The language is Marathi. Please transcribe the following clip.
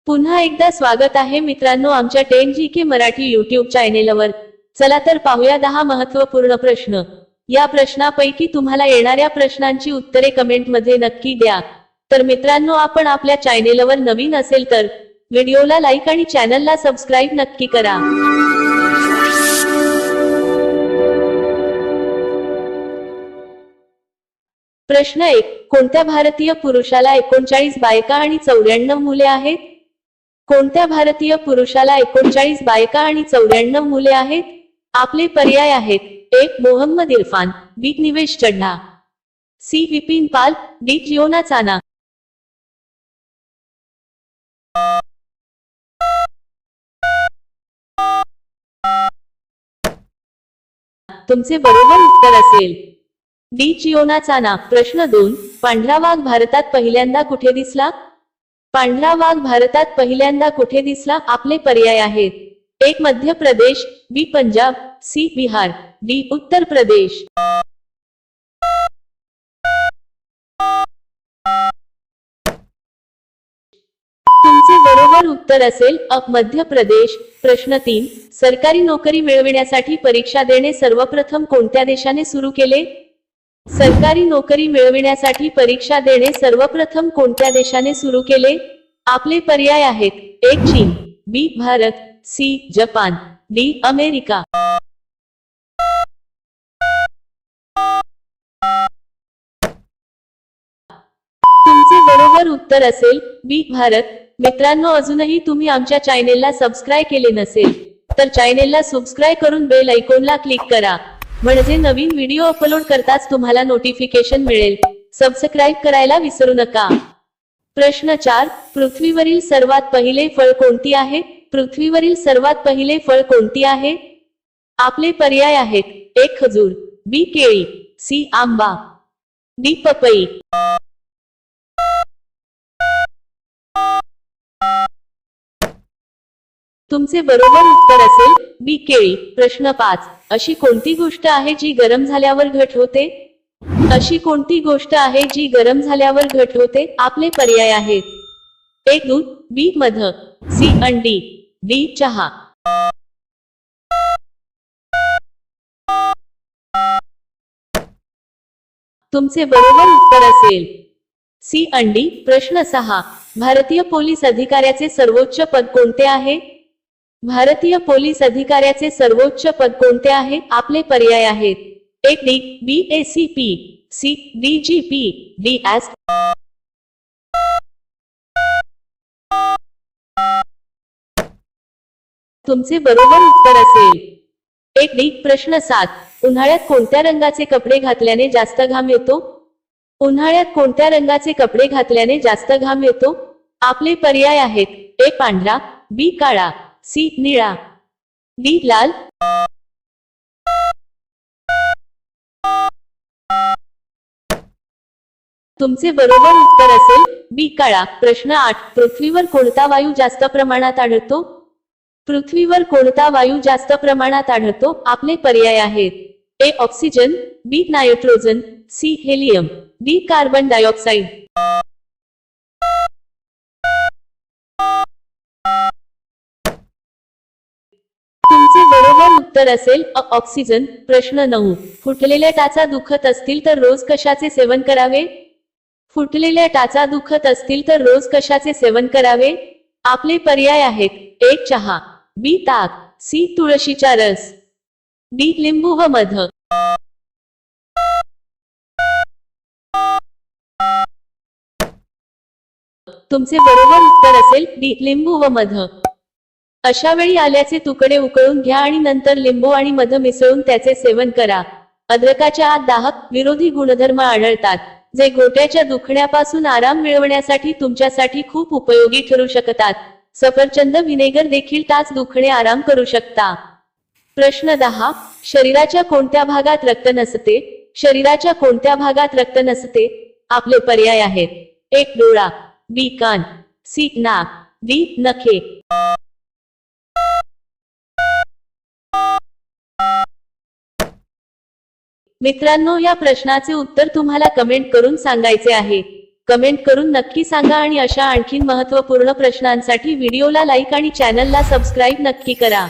पुन्हा एकदा स्वागत आहे मित्रांनो आमच्या 10GK मराठी यूट्यूब चॅनेलवर। चला तर पाहूया 10 महत्त्वपूर्ण प्रश्न। या प्रश्नापैकी तुम्हाला येणाऱ्या प्रश्नांची उत्तरे कमेंट मध्ये नक्की द्या। तर मित्रांनो आपण आपल्या चॅनेलवर नवीन असेल तर व्हिडिओला लाईक आणि चॅनलला सबस्क्राइब नक्की करा। प्रश्न 1, कोणत्या भारतीय पुरुषाला 39 बायका आणि 94 मुले आहेत? कोणत्या भारतीय पुरुषाला 39 बायका आणि 94 मुले आहेत? आपले पर्याय आहेत: 1. मोहम्मद इरफान, बी. निवेश चड्ढा, सी. विपिन पाल, डी. जिओना चाना। तुमचे बरोबर उत्तर असेल डी. जिओना चाना। प्रश्न 2, पांढरा वाघ भारतात पहिल्यांदा कुठे दिसला? पांढरा वाघ भारतात पहिल्यांदा कुठे दिसला? आपले पर्याय आहेत: 1. मध्य प्रदेश, बी. पंजाब, सी. बिहार, डी. उत्तर प्रदेश। तुमचे बरोबर उत्तर असेल अ. मध्य प्रदेश। प्रश्न 3, सरकारी नोकरी मिळविण्यासाठी परीक्षा देणे सर्वप्रथम कोणत्या देशाने सुरू केले? सरकारी नोकरी मिळविण्यासाठी परीक्षा देणे सर्वप्रथम कोणत्या देशाने सुरू केले? आपले पर्याय आहेत: 1. चीन, बी. भारत, सी. जपान, डी. अमेरिका। तुमचे बरोबर उत्तर असेल बी. भारत। मित्रांनो अजूनही तुम्ही आमच्या चॅनेलला सबस्क्राइब केले नसेल तर चॅनेलला सबस्क्राइब करून बेल आयकॉनला क्लिक करा, म्हणजे नवीन व्हिडिओ अपलोड करताच तुम्हाला नोटिफिकेशन मिळेल। सबस्क्राइब करायला विसरू नका। प्रश्न 4, पृथ्वीवरील सर्वात पहिले फळ कोणती आहे? पृथ्वीवरील सर्वात पहिले फळ कोणती आहे? आपले पर्याय आहेत: 1. खजूर, बी. केळी, सी. आंबा, डी. पपई। तुमचे बरोबर उत्तर असेल बी. केळी। प्रश्न 5, अशी कोणती गोष्ट आहे जी गरम झाल्यावर घट होते? अशी कोणती गोष्ट आहे जी गरम झाल्यावर घट होते? आपले पर्याय आहेत: 1. दूध, बी. मध, सी. अंडी, डी. चहा। तुमचे बरोबर उत्तर असेल सी. अंडी। प्रश्न 6, भारतीय पोलीस अधिकाऱ्याचे सर्वोच्च पद कोणते आहे? भारतीय पोलीस अधिकाऱ्याचे सर्वोच्च पद कोणते आहे? आपले पर्याय आहेत: 1. D. B. ACP, C. DGP, D. S. तुमचे बरोबर उत्तर असेल 1. डी. प्रश्न 7, उन्हाळ्यात कोणत्या रंगाचे कपडे घातल्याने जास्त घाम येतो? उन्हाळ्यात कोणत्या रंगाचे कपडे घातल्याने जास्त घाम येतो? आपले पर्याय आहेत: 1. पांढरा, बी. काळा, सी. निळा, डी. लाल। तुमचे बरोबर उत्तर असेल बी. काळा। प्रश्न 8, पृथ्वीवर कोणता वायू जास्त प्रमाणात आढळतो? पृथ्वीवर कोणता वायू जास्त प्रमाणात आढळतो? आपले पर्याय आहेत: 1. Oxygen, B. Nitrogen, C. Helium, D. Carbon dioxide. तुमचे बरोबर उत्तर असेल अ. ऑक्सिजन। प्रश्न 9, फुटलेल्या टाचा दुखत असतील तर रोज कशाचे सेवन करावे? फुटलेल्या टाचा दुखत असतील तर रोज कशाचे सेवन करावे? आपले पर्याय आहेत: 1. चहा, बी. ताक, सी. तुळशीचा रस, डी. लिंबू व मध। तुमचे बरोबर उत्तर असेल डी. लिंबू व मध। अशा वेळी आल्याचे तुकडे उकळून घ्या आणि नंतर लिंबू आणि मध मिसळून त्याचे सेवन करा। अद्रकाच्या आत दाहक विरोधी गुणधर्म आढळतात, जे घोट्याच्या दुखण्यापासून आराम मिळवण्यासाठी तुमच्यासाठी खूप उपयोगी ठरू शकतात। सफरचंद व्हिनेगर देखील टाच दुखणे आराम करू शकता। प्रश्न 10, शरीराच्या कोणत्या भागात रक्त नसते? शरीराच्या कोणत्या भागात रक्त नसते? आपले पर्याय आहेत: 1. डोळा, बी. कान, सी. नाक, डी. नखे। मित्रांनो या प्रश्नाचे उत्तर तुम्हाला कमेंट करून सांगायचे आहे। कमेंट करून नक्की सांगा आणि अशा आणखीन महत्त्वपूर्ण प्रश्नांसाठी व्हिडिओला लाईक आणि चॅनलला सबस्क्राईब नक्की करा.